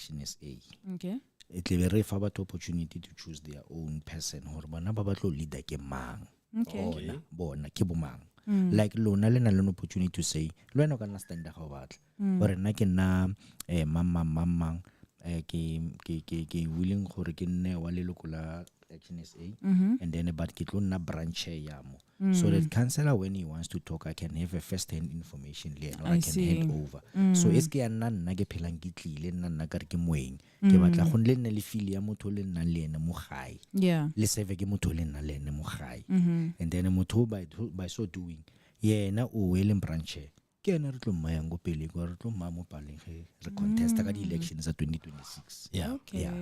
Action SA. Okay. It will be about opportunity to choose their own person. Or bana ba batlo leader ke mang. Okay. Bona ke bo mang. Like lona le na le opportunity to say lo ena ka na stand ga batla. Or nna ke na mang ke willing gore ke nne wa leloko la Action SA, and then but ke tlo nna branch ya mo. So that councillor, when he wants to talk, I can have a first-hand information there, or I can hand over. So es ke ya nna ke phelang ke tlile nna ka re ke moeng ke batla go nne le feel ya motho le nna le ene mo gae. Yeah. Le save ke motho le nna le ene mo gae. And then motho by so doing yena o ele branch ke ene re tlo mmayang go pele go re tlo mma mo paleng ge re contest ka di elections za 2026. Yeah. Okay. Yeah.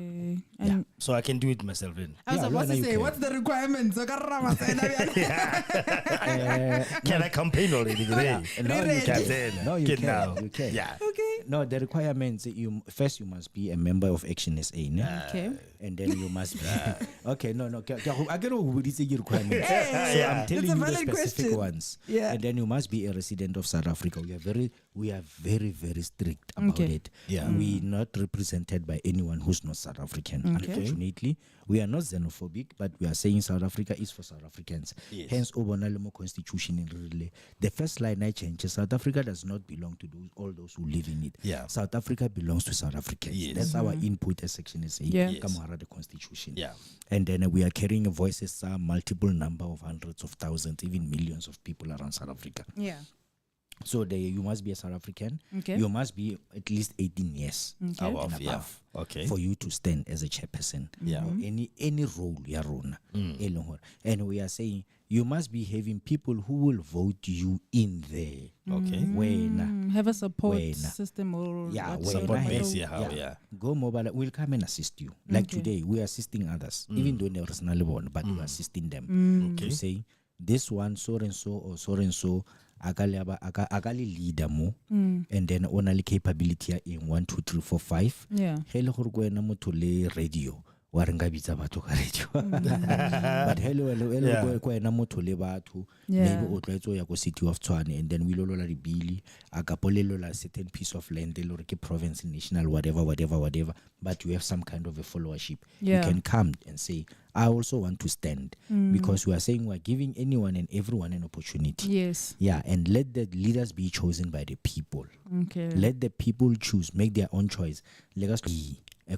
And So I can do it myself then. I was Yeah, about Lorna, to you say, can. what's the requirements? Can I campaign already today? No, you can. No, you Get can. now. You can. Yeah. Okay. No, the requirements, you must be a member of Action SA, ne? Okay. And then you must be okay. No. I get what you say requirements. Hey, So yeah. I'm telling It's a you the valid specific question. ones. Yeah. And then you must be a resident of South Africa. We are very strict about Okay. it. Yeah. We're not represented by anyone who's not South African. Okay. Unfortunately, we are not xenophobic, but we are saying South Africa is for South Africans. Yes. Hence, Obonalemo Constitution in really. The first line I change: South Africa does not belong to all those who live in it. Yeah. South Africa belongs to South Africans. Yes. That's our input as Section SA. Yeah. Yes. Kamara the Constitution. Yeah. And then we are carrying voices, multiple number of hundreds of thousands, even millions of people around South Africa. Yeah. So you must be a South African. Okay. You must be at least 18 years Okay. and Above, yeah. above Okay. for you to stand as a chairperson. Yeah. Or any role ya rona. And we are saying you must be having people who will vote you in there. Okay. When Have a support Wena. system or Yeah, what wena. sort Support of- base, yeah. Yeah. go mobile, we'll come and assist you. Like Okay. today, we are assisting others, even though they're personally born, but we are assisting them Okay. to say this one so and so or so and so akali leader mo, and then only capability in 1 2 3 4 5. Yeah. Hele gore go ena motho le radio wa re nka bitsa batho ka radio but hello go ena motho le batho Yeah. maybe o tlwaetse ya go city of Tshwane, and then we lolola di bill a ka polelola certain piece of land le gore ke province national whatever, but you have some kind of a followership. Yeah. You can come and say I also want to stand, because we are saying we are giving anyone and everyone an opportunity. Yes. Yeah, and let the leaders be chosen by the people. Okay. Let the people choose, make their own choice. Let us be a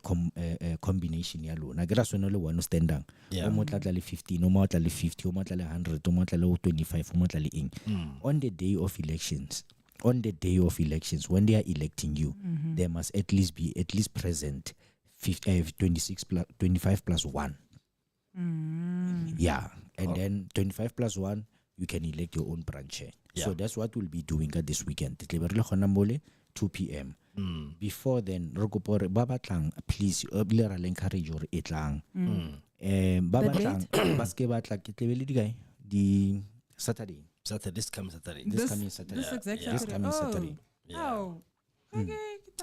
combination ya lona. Ke ra swana le one standang. Yeah. O mo tla le 15, o mo tla le 50, o mo tla le 100, o mo tla le 25, o mo tla le eng. On the day of elections, when they are electing you, there must at least be present 25 plus 1. Yeah, and then 25 plus 1, you can elect your own branch. Yeah. So that's what we'll be doing at this weekend. 2 p.m. Before then, please, encourage your etlang. Baske batla ke tlebele di kae? Di Saturday. This coming Saturday. This coming Saturday. This exactly. This coming Saturday. Oh. Okay.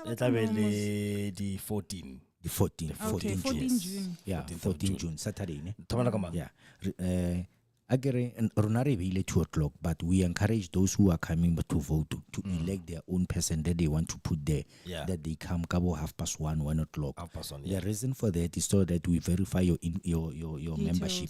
It's the 14. The 14th. Okay, 14 June. Yeah, 14 June. Saturday. Ne? Tamana kama. Yeah. Agere Ronare Vile 2 o'clock, but we encourage those who are coming to vote to elect their own person that they want to put there. Yeah. That they come Cabo 1:30, 1 o'clock. 1:30, The reason for that is so that we verify your membership,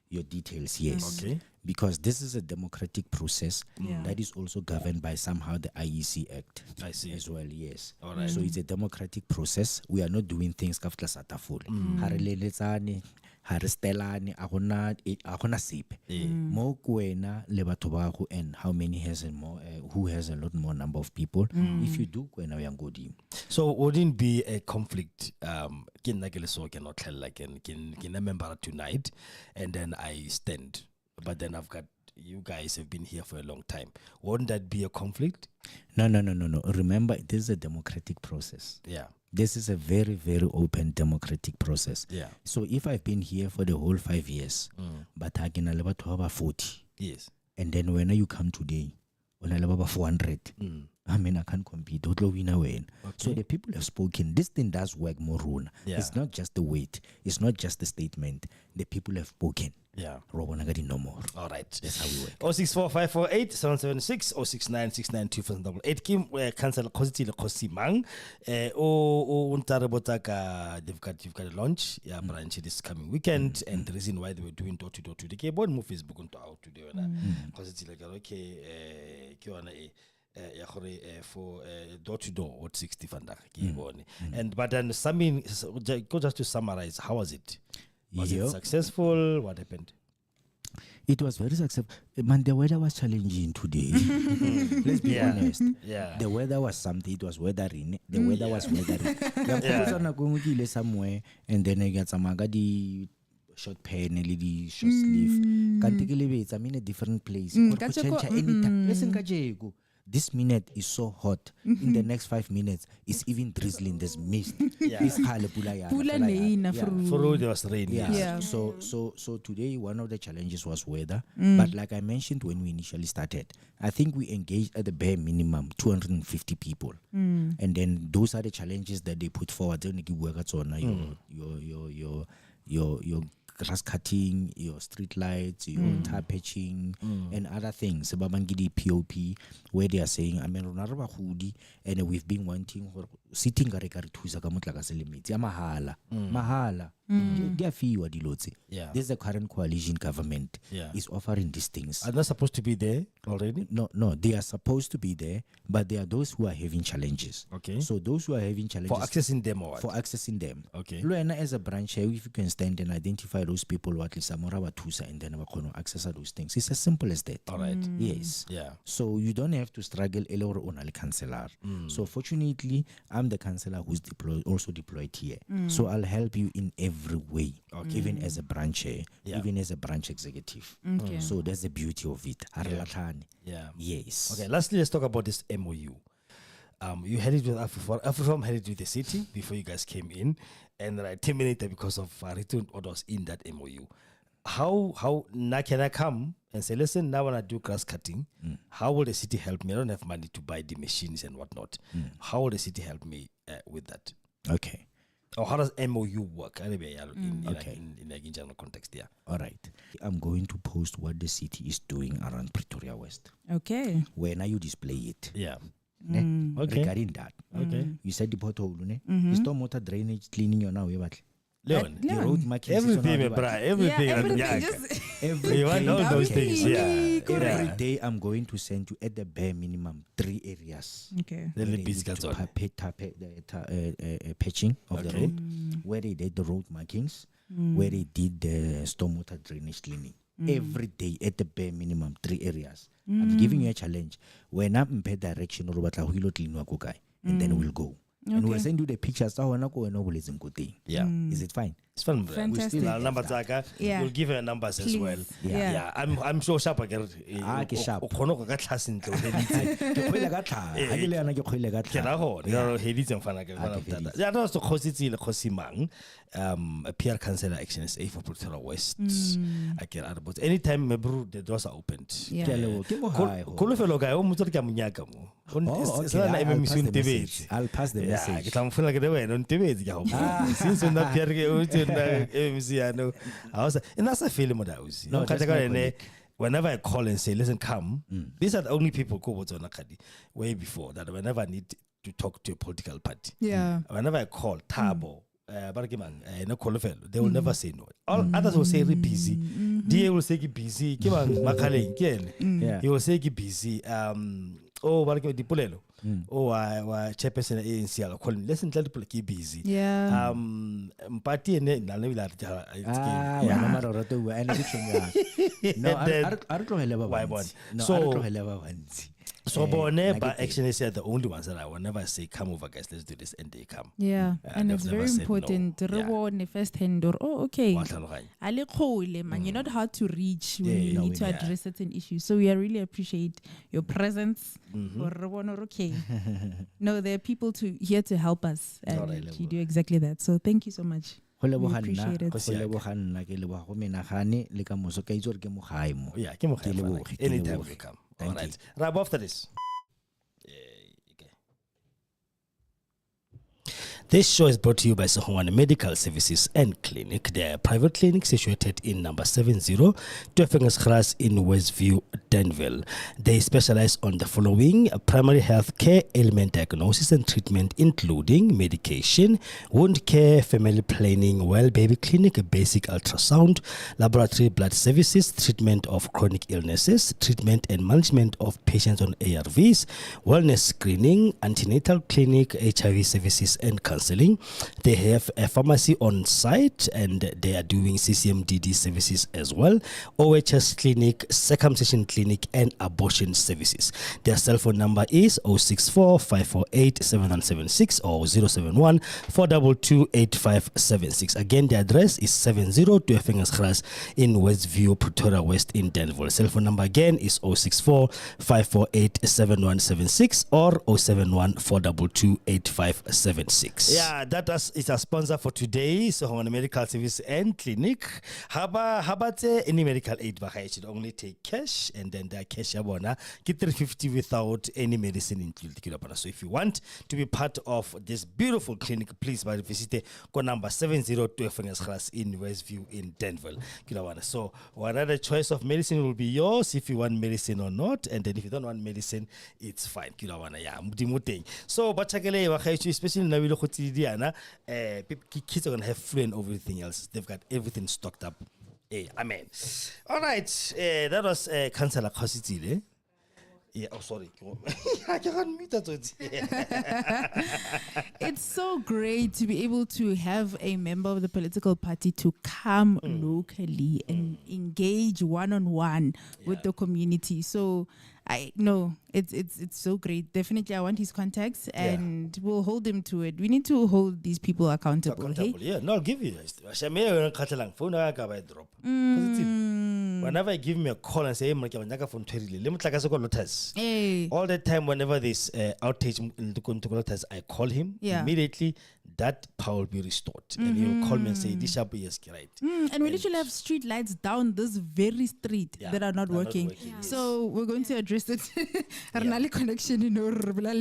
your details. Yes. Okay. Because this is a democratic process Yeah. that is also governed by somehow the IEC Act. I see. As well, yes. All right. So it's a democratic process. We are not doing things kafla satafule. Hareleletsane, harestelane, agona sepe. Mo kwena le batho ba go, and how many has a more who has a lot more number of people. If you do kwena we ngodi. So wouldn't be a conflict? Can a member tonight, and then I stand, but then I've got you guys have been here for a long time. Wouldn't that be a conflict? No. Remember, this is a democratic process. Yeah. This is a very, very open democratic process. Yeah. So if I've been here for the whole 5 years, but I can about 40, Yes. and then when you come today, when I about 400, I mean, I can't compete. So the people have spoken. This thing does work more. Yeah. It's not just the weight. It's not just the statement. The people have spoken. Yeah. ro bona ka dinomoro. All right. That's how we work. 064548 776 Kim cancel Cositile Cosimang. Untarabotaka, you've got a launch. Yeah, branch this coming weekend. And the reason why they were doing door to door to the keyboard move Facebook on out today. Cositile, okay, for door to door what 60 fanda. And but then go just to summarize, how was it? Was it successful? What happened? It was very successful. Man, the weather was challenging today. Let's be honest. Yeah. The weather was something. It was weathering. The weather was weathering. Yeah. Somewhere, and then I got some agadi short pen, the short sleeve. Can't take it. I'm in a different place. Anytime. Listen, Kajego. This minute is so hot. In the next 5 minutes, it's even drizzling. There's mist. It's For there was rain. Yeah. So today one of the challenges was weather. But like I mentioned when we initially started, I think we engaged at the bare minimum 250 people. And then those are the challenges that they put forward. Your grass cutting, your street lights, your tire patching, and other things. Babangidi POP, where they are saying, I mean, and we've been wanting sitting Tusa Mahala. Mahala. Yeah. This is the current coalition government is offering these things. Are they supposed to be there already? No, they are supposed to be there, but there are those who are having challenges. Okay. So those who are having challenges for accessing them or what? For accessing them. Okay. Luena as a branch, if you can stand and identify those people who at least Amora Tusa and then we access those things. It's as simple as that. All right. Yes. Yeah. So you don't have to struggle or only counselor. So fortunately, I'm the counselor who's deployed here. So I'll help you in every way. Okay. Even as a branch, even as a branch executive. Okay. So that's the beauty of it. Yeah. Yes. Okay, lastly, let's talk about this MOU. You had it with Afriform had it with the city before you guys came in, and I terminated because of written orders in that MOU. How now can I come and say, listen, now when I do grass cutting, how will the city help me? I don't have money to buy the machines and whatnot. How will the city help me with that? Okay. Or how does MOU work? Anyway, in general context, yeah. All right. I'm going to post what the city is doing around Pretoria West. Okay. Where now you display it. Yeah. Okay. Regarding that. Okay. You said the pothole, stormwater drainage cleaning your now. Leon, the road markings. Everything, everything. Every you want all those things, Every day I'm going to send you at the bare minimum 3 areas. Okay. Patching of the road, where they did the road markings, where they did the stormwater drainage cleaning. Every day at the bare minimum 3 areas. I'm giving you a challenge. When I'm in direction, and then we'll go. And we'll send you the pictures. Yeah. Is it fine? It's fun. Fantastic. We'll give her numbers as well. Yeah. I'm sure sharp again. Sharp. A PR councillor action SA for Pretoria West. I care about anytime the doors are opened. I'll pass the message. And that's a feeling that I was. Whenever I call and say, listen, come, these are the only people who go way before that. Whenever I need to talk to a political party, whenever I call Tabo, they will never say no. All others will say busy. DA will say busy. He will say busy. Dipolelo. Chairperson ANC call me. Listen, tell the people busy. Party and then so but actually said the only ones that I will never say come over guys, let's do this, and they come. And it's very important. No. The first hand or okay. You're not hard to reach when you need to address certain issues. So we really appreciate your presence. Okay. No, there are people here to help us, and you do exactly that. So thank you so much. We appreciate it. Anytime we come. All right. Rab after this. This show is brought to you by Sohwana Medical Services and Clinic. They are a private clinic situated in number 70 Tuefengesgras in Westview, Danville. They specialize on the following: primary health care, ailment diagnosis and treatment, including medication, wound care, family planning, well baby clinic, basic ultrasound, laboratory blood services, treatment of chronic illnesses, treatment and management of patients on ARVs, wellness screening, antenatal clinic, HIV services and counseling. They have a pharmacy on site and they are doing CCMDD services as well, OHS clinic, circumcision clinic and abortion services. Their cell phone number is 064 548 7176 or 071 422 8576. Again, the address is 70 Tuefengesgras in Westview, Pretoria West in Danville. Cell phone number again is 064 548 7176 or 071 422 8576. Yeah, that is a sponsor for today. So on medical service and clinic. How about any medical aid? It should only take cash, and then the cash yabona get 350 without any medicine included. So if you want to be part of this beautiful clinic, please visit the number 70 Tuefengesgras in Westview in Danville. So whatever choice of medicine will be yours if you want medicine or not, and then if you don't want medicine, it's fine. So but especially now kids are gonna have flu and everything else. They've got everything stocked up. Amen. All right, that was Councillor Khositsile. Yeah, oh sorry. I can't meet that. It's so great to be able to have a member of the political party to come locally and engage one-on-one with the community. So I know it's so great. Definitely, I want his contacts, and we'll hold him to it. We need to hold these people accountable. Hey? Yeah, no, I'll give you. Whenever I give me a call and say, all the time, whenever this outage in the I call him immediately. That power will be restored, and he'll call me and say, "This shall be right." And we literally have street lights down this very street that are not working. So we're going to address it. Connection,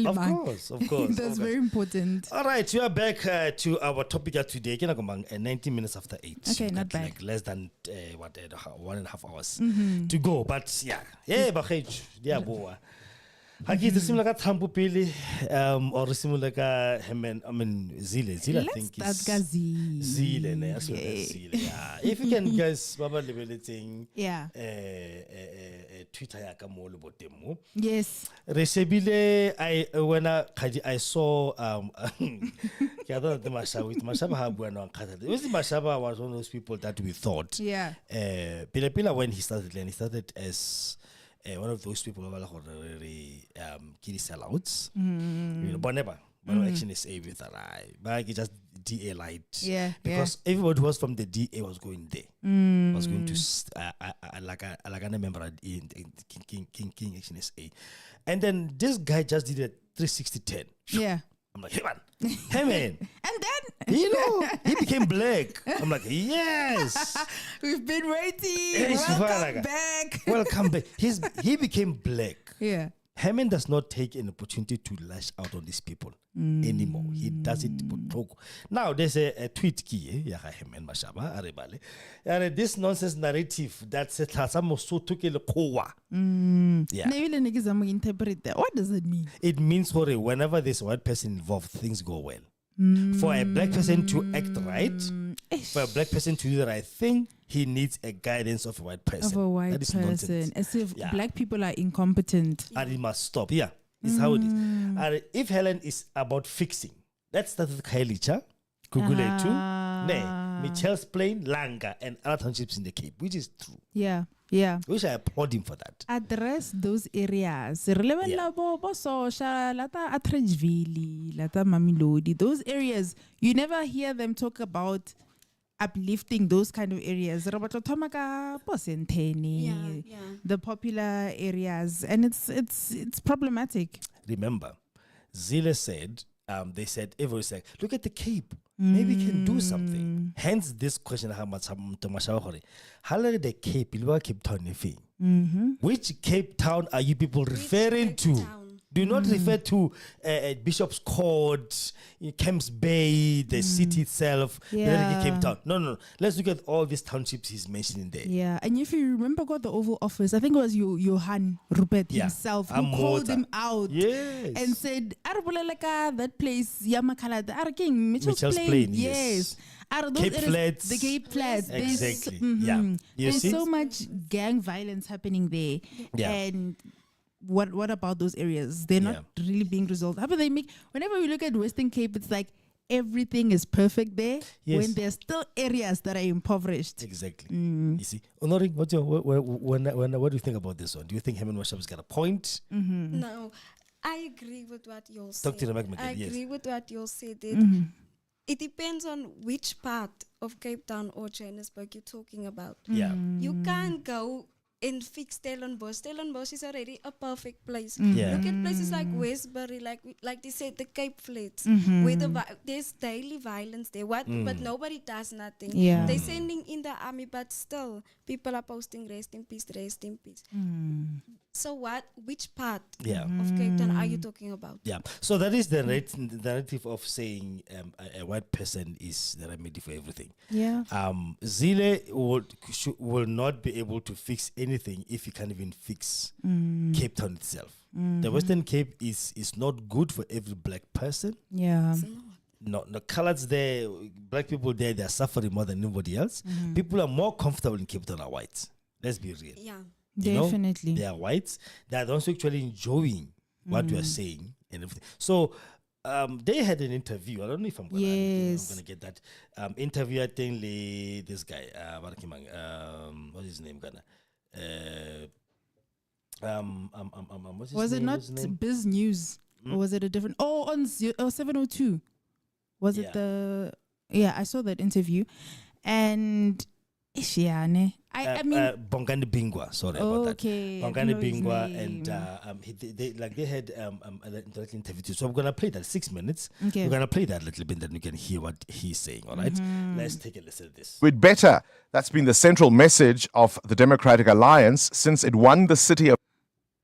Of course. That's very important. All right, we are back to our topic today. 19 minutes after 8. Okay, not bad. Like less than 1.5 hours to go. But boy. Haki similar ka Thampo pele or similar ka Helen, I mean zille I think is zille ne zille. Yeah, if you can guys baba lebeletseng Twitter ya ka mo le botemo. Yes, resebile I saw ke ada the mashaba ha bua no nkhatha. Mashaba was one of those people that we thought pila when he started as one of those people who are kiddy sellouts. But never. But action is A with an eye. But he just DA light. Because everybody who was from the DA was going there. Was going to like a member in King Action is A. And then this guy just did a 360-10. Yeah. I'm like, hey man. And then he became black. I'm like, yes. We've been waiting. Welcome back. He became black. Yeah. Hammond does not take an opportunity to lash out on these people anymore. He does it. Now there's a tweet key. This nonsense narrative that says so took a kowa. What does it mean? It means whenever there's a white person involved, things go well. For a black person to act right, for a black person to do the right thing, he needs a guidance of a white person. Of a white person. Nonsense. As if black people are incompetent. And it must stop. Yeah, it's how it is. And if Helen is about fixing, let's start with Kailicha, Kugule too, Michelle's Plain, Langa, and other townships in the Cape, which is true. Yeah. Which I applaud him for that. Address those areas. Relevant labo Bososha, Lata Atteridgeville, Lata Mamelodi. Those areas, you never hear them talk about uplifting those kind of areas. Roberto Tomaka, Bosenteni, the popular areas, and it's problematic. Remember, Zille said, they said, everyone said, look at the Cape. Maybe we can do something. Hence this question, how much the Cape, Cape Town, which Cape Town are you people referring to? Do not refer to Bishop's Court, Camps Bay, the city itself, Cape Town. No. Let's look at all these townships he's mentioning there. Yeah, and if you remember, got the Oval Office, I think it was Johan Rupert himself who called him out and said, that place, Yamakala, King, Mitchell's Plain. Yes. Cape Flats. The Cape Flats. Exactly. There's so much gang violence happening there. Yeah. And what about those areas? They're not really being resolved. How about whenever we look at Western Cape, it's like everything is perfect there when there's still areas that are impoverished. Exactly. You see, Honoring, what do you think about this one? Do you think Helen Washap's got a point? No, I agree with what you said. Talk to the mic, I agree with what you said. It depends on which part of Cape Town or Johannesburg you're talking about. Yeah. You can't go and fix Stellenbosch. Stellenbosch is already a perfect place. Yeah. Look at places like Westbury, like they said, the Cape Flats, where there's daily violence there. But nobody does nothing. Yeah. They're sending in the army, but still people are posting rest in peace, rest in peace. So which part of Cape Town are you talking about? Yeah. So that is the narrative of saying a white person is the remedy for everything. Yeah. Zille will not be able to fix anything if you can't even fix Cape Town itself. The Western Cape is not good for every black person. Yeah. No, colors there, black people there, they are suffering more than anybody else. People are more comfortable in Cape Town than whites. Let's be real. Yeah. Definitely. They are whites. They are also actually enjoying what we are saying and everything. So they had an interview. I don't know if I'm gonna get that interview. I think this guy, what's his name? Was it not Biz News? Or was it a different? On 702. Was it the? Yeah, I saw that interview, and I mean Bongani Bingwa. Sorry about that. Bongani Bingwa, and they had an interview too. So I'm gonna play that 6 minutes. Okay. We're gonna play that a little bit, then you can hear what he's saying. All right. Let's take a listen to this. Do it better. That's been the central message of the Democratic Alliance since it won the city of.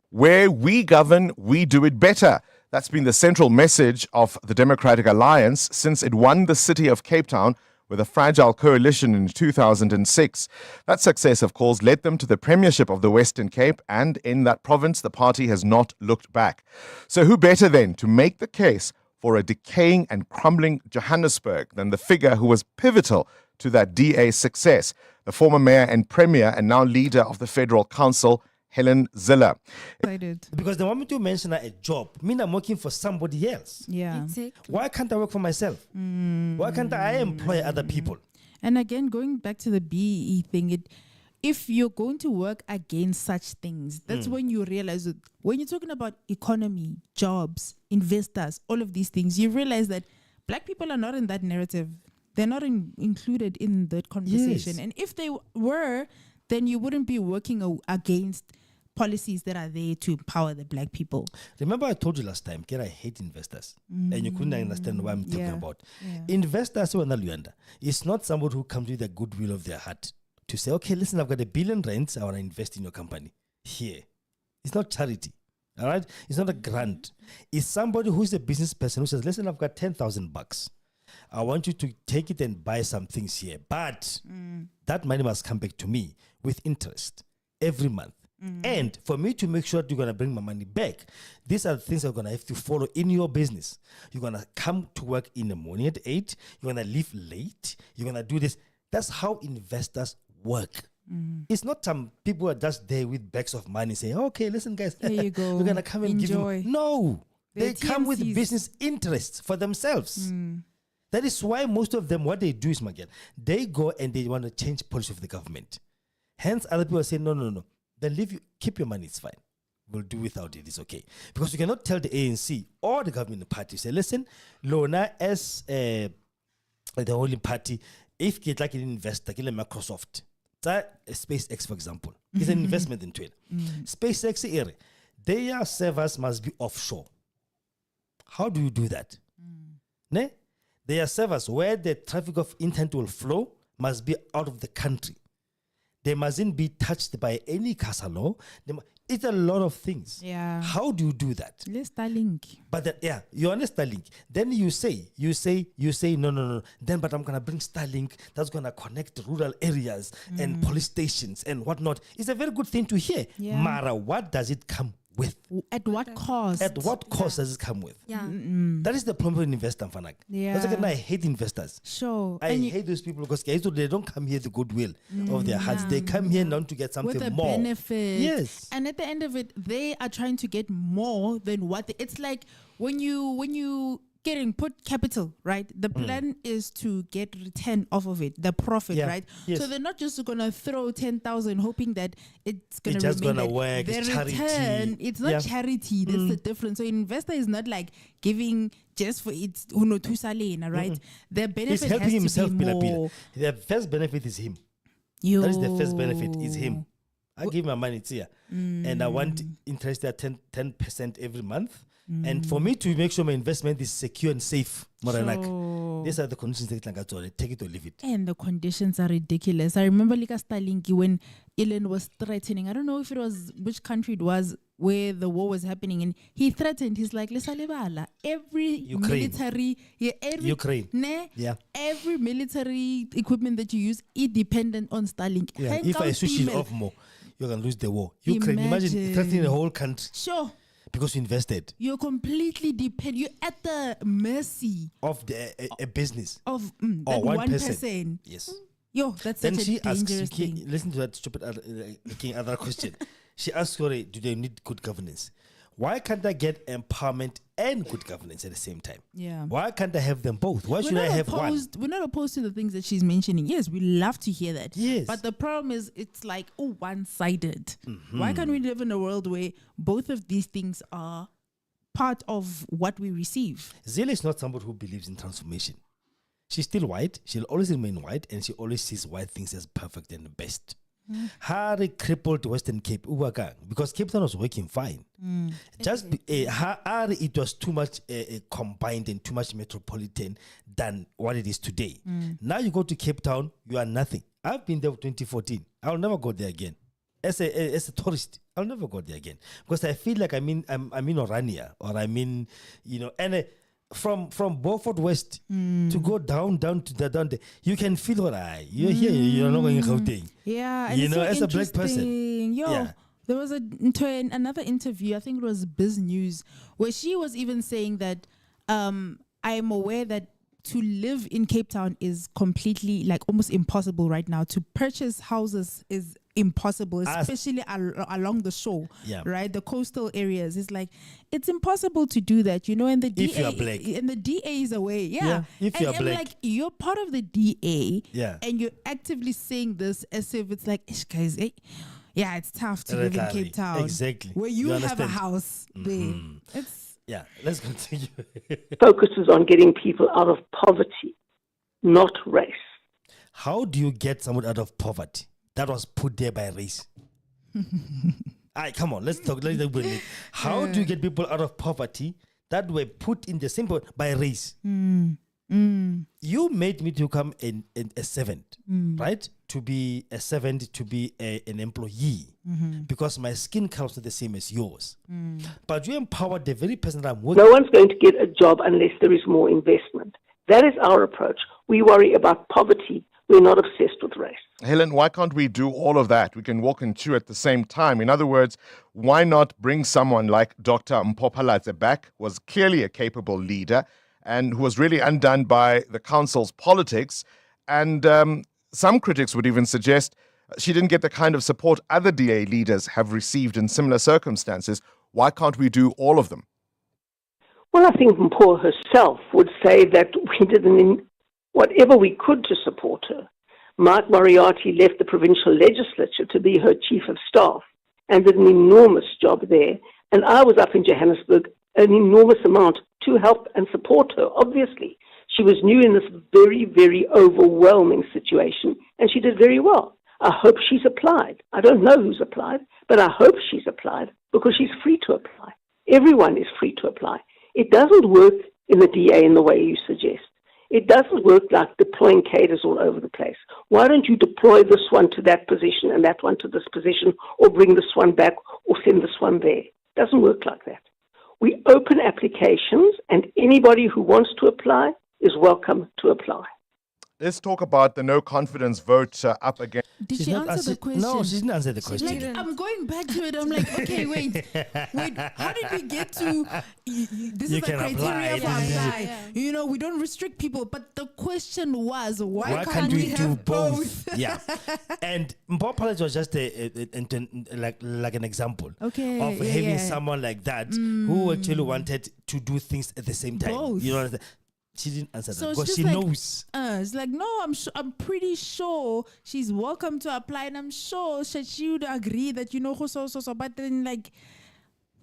Where we govern, we do it better. That's been the central message of the Democratic Alliance since it won the city of Cape Town with a fragile coalition in 2006. That success, of course, led them to the premiership of the Western Cape, and in that province, the party has not looked back. So who better then to make the case for a decaying and crumbling Johannesburg than the figure who was pivotal to that DA success, the former mayor and premier and now leader of the Federal Council, Helen Zille. Because they want me to mention a job. I'm working for somebody else. Yeah. Exactly. Why can't I work for myself? Why can't I employ other people? And again, going back to the BEE thing, if you're going to work against such things, that's when you realize that when you're talking about economy, jobs, investors, all of these things, you realize that black people are not in that narrative. They're not included in that conversation. Yes. And if they were, then you wouldn't be working against policies that are there to empower the black people. Remember I told you last time, I hate investors. And you couldn't understand what I'm talking about. Yeah. Investors, it's not somebody who comes with the goodwill of their heart to say, okay, listen, I've got $1 billion rents, I want to invest in your company. Here. It's not charity. All right? It's not a grant. It's somebody who's a business person who says, listen, I've got $10,000. I want you to take it and buy some things here. But that money must come back to me with interest every month. And for me to make sure that you're going to bring my money back, these are the things that are going to have to follow in your business. You're going to come to work in the morning at 8. You're going to leave late. You're going to do this. That's how investors work. It's not some people are just there with bags of money saying, okay, listen, guys, there you go. we're going to come and Enjoy. give you. No. They're They come with TMCs. business interests for themselves. That is why most of them, what they do is, they go and they want to change policy of the government. Hence, other people say, no. Then keep your money, it's fine. We'll do without it, it's okay. Because you cannot tell the ANC or the government party, say, listen, Lona, as the holding party, if you like an investor, like Microsoft, SpaceX, for example, is an investment into it. SpaceX, their servers must be offshore. How do you do that? Ne? Their servers where the traffic of internet will flow must be out of the country. They mustn't be touched by any CASA law. It's a lot of things. Yeah. How do you do that? Let's Starlink. But you understand Starlink. Then you say, no. Then, but I'm gonna bring Starlink. That's gonna connect rural areas and police stations and whatnot. It's a very good thing to hear. Yeah. Mara, what does it come with? At what cost? At what cost does it come with? Yeah. That is the problem with investor, Fanak. Yeah. That's like, I hate investors. Sure. I hate those people because they don't come here the goodwill of their hearts. They come here now to get something with a more. benefit. Yes. And at the end of it, they are trying to get more than what it's like when you put capital, right? The plan is to get return off of it, the profit, right? Yes. So they're not just gonna throw 10,000 hoping that it's gonna just remain gonna that. work. The It's return, charity. it's not charity. That's the difference. So investor is not like giving just for its right? The benefit He's helping has himself. to be more. The first benefit is him. That is the first benefit is him. I give my money, it's here. And I want interest at 10% every month. And for me to make sure my investment is secure and safe, these are the conditions that I take it or leave it. And the conditions are ridiculous. I remember like Starlink when Elon was threatening. I don't know if it was which country it was where the war was happening, and he threatened. He's like, every military, every military equipment that you use is dependent on Starlink. Yeah. If I switch it off more, you're gonna lose the war. Ukraine, imagine threatening the whole country. Sure. Because you invested. You're completely dependent. You're at the mercy of a business of or that 1%. Yes. Yo, that's then such she a dangerous asks, thing. listen to that stupid other question. She asks, sorry, do they need good governance? Why can't I get empowerment and good governance at the same time? Yeah. Why can't I have them both? Why should I have one? We're not opposed to the things that she's mentioning. Yes, we love to hear that. Yes. But the problem is it's like, one-sided. Why can't we live in a world where both of these things are part of what we receive? Zille is not somebody who believes in transformation. She's still white. She'll always remain white, and she always sees white things as perfect and the best. Harry crippled Western Cape because Cape Town was working fine. It was too much combined and too much metropolitan than what it is today. Now you go to Cape Town, you are nothing. I've been there for 2014. I'll never go there again. As a tourist, I'll never go there again because I feel like I'm in Orania, or I'm in, and from Beaufort West to go down to down there, you can feel you're here, you're not going Gauteng. Yeah, and as a black person. There was another interview, I think it was Biz News, where she was even saying that I am aware that to live in Cape Town is completely almost impossible right now. To purchase houses is impossible, especially along the shore, right? The coastal areas. It's impossible to do that, and the DA, if you're black. And the DA is away. If you're black. You're part of the DA, and you're actively saying this as if it's guys, it's tough to live in Cape Town. Exactly. Where you have a house there. Let's continue. Focuses on getting people out of poverty, not race. How do you get someone out of poverty? That was put there by race. Come on, let's talk. Let's bring it. How do you get people out of poverty that were put in the same by race? You made me to become a servant, right? To be a servant, to be an employee, because my skin color is the same as yours. But you empowered the very person that I'm working. No one's going to get a job unless there is more investment. That is our approach. We worry about poverty. We're not obsessed with race. Helen, why can't we do all of that? We can walk and chew at the same time. In other words, why not bring someone like Dr. Mpopaladze back, who was clearly a capable leader and who was really undone by the council's politics. And some critics would even suggest she didn't get the kind of support other DA leaders have received in similar circumstances. Why can't we do all of them? Well, I think Mpho herself would say that we did whatever we could to support her. Mark Moriarty left the provincial legislature to be her chief of staff and did an enormous job there. And I was up in Johannesburg an enormous amount to help and support her, obviously. She was new in this very, very overwhelming situation, and she did very well. I hope she's applied. I don't know who's applied, but I hope she's applied because she's free to apply. Everyone is free to apply. It doesn't work in the DA in the way you suggest. It doesn't work like deploying cadres all over the place. Why don't you deploy this one to that position and that one to this position, or bring this one back or send this one there? It doesn't work like that. We open applications, and anybody who wants to apply is welcome to apply. Let's talk about the no confidence vote up again. Did she answer the question? No, she didn't answer the question. Like, I'm going back to it. I'm like, okay, wait. How did we get to this is the criteria for apply? You know, we don't restrict people, but the question was, why can't we have both? Yeah, and Mpopalet was just like an example of having someone like that who actually wanted to do things at the same time. Both. You know. She didn't answer that because she like, knows. It's like, no, I'm pretty sure she's welcome to apply, and I'm sure she would agree that, you know, so. But then, like,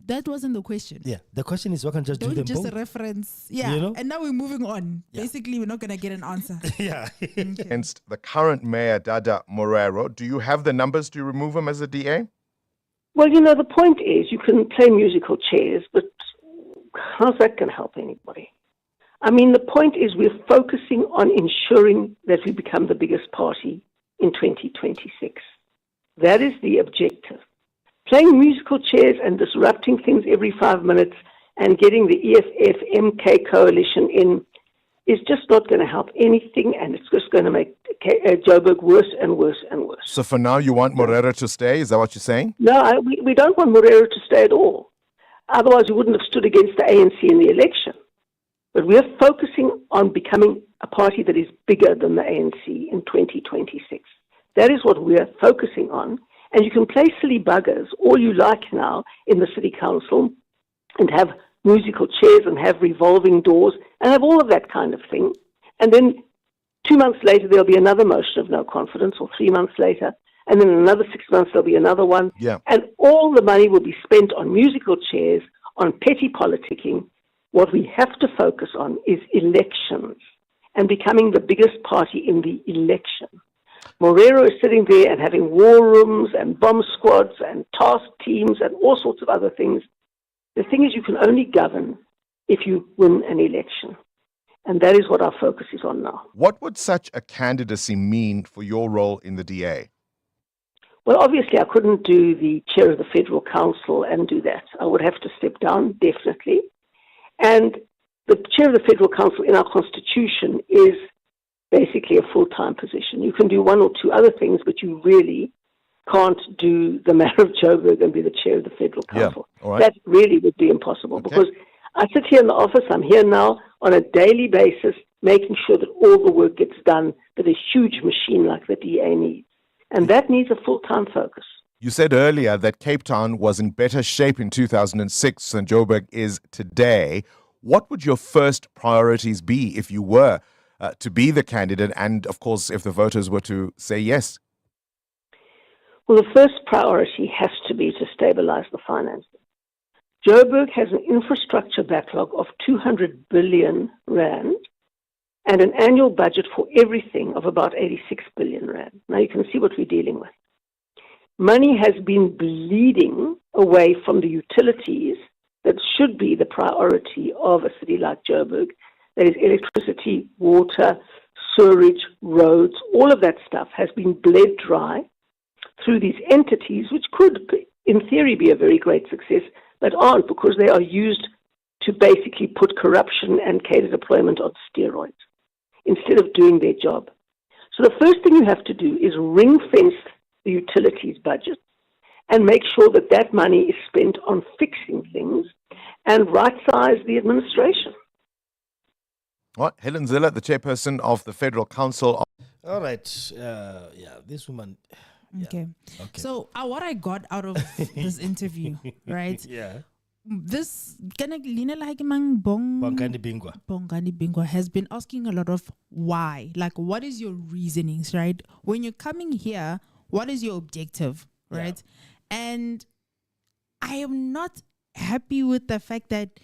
that wasn't the question. Yeah, the question is, why can't just don't do them just both? Reference. Yeah, you know? And now we're moving on. Yeah. Basically, we're not gonna get an answer. Yeah. Against the current mayor, Dada Morero, do you have the numbers to remove him as a DA? Well, you know, the point is, you can play musical chairs, but how's that going to help anybody? I mean, the point is we're focusing on ensuring that we become the biggest party in 2026. That is the objective. Playing musical chairs and disrupting things every 5 minutes and getting the EFF-MK coalition in is just not going to help anything, and it's just going to make Joburg worse and worse and worse. So for now, you want Morero to stay? Is that what you're saying? No, we don't want Morero to stay at all. Otherwise, we wouldn't have stood against the ANC in the election. But we are focusing on becoming a party that is bigger than the ANC in 2026. That is what we are focusing on. And you can play silly buggers all you like now in the city council and have musical chairs and have revolving doors and have all of that kind of thing. And then 2 months later, there'll be another motion of no confidence, or 3 months later. And then in another 6 months, there'll be another one. Yeah. And all the money will be spent on musical chairs, on petty politicking. What we have to focus on is elections and becoming the biggest party in the election. Morero is sitting there and having war rooms and bomb squads and task teams and all sorts of other things. The thing is, you can only govern if you win an election. And that is what our focus is on now. What would such a candidacy mean for your role in the DA? Well, obviously, I couldn't do the chair of the Federal Council and do that. I would have to step down, definitely. And the chair of the Federal Council in our constitution is basically a full-time position. You can do one or two other things, but you really can't do the mayor of Joburg and be the chair of the Federal Council. Yeah, all right. That really would be impossible because I sit here in the office, I'm here now on a daily basis, making sure that all the work gets done that a huge machine like the DA needs. And that needs a full-time focus. You said earlier that Cape Town was in better shape in 2006 than Joburg is today. What would your first priorities be if you were to be the candidate and, of course, if the voters were to say yes? Well, the first priority has to be to stabilize the finances. Joburg has an infrastructure backlog of 200 billion rand and an annual budget for everything of about 86 billion rand. Now you can see what we're dealing with. Money has been bleeding away from the utilities that should be the priority of a city like Joburg. That is electricity, water, sewerage, roads, all of that stuff has been bled dry through these entities, which could, in theory, be a very great success, but aren't because they are used to basically put corruption and cadre deployment on steroids instead of doing their job. So the first thing you have to do is ring-fence the utilities budget and make sure that that money is spent on fixing things and right-size the administration. What? Helen Zille, the chairperson of the Federal Council. All right. This woman. Yeah. Okay. So what I got out of this interview, right? Yeah. This Bongani Bingwa has been asking a lot of why. Like, what is your reasonings, right? When you're coming here, what is your objective, right? Yeah. And I am not happy with the fact that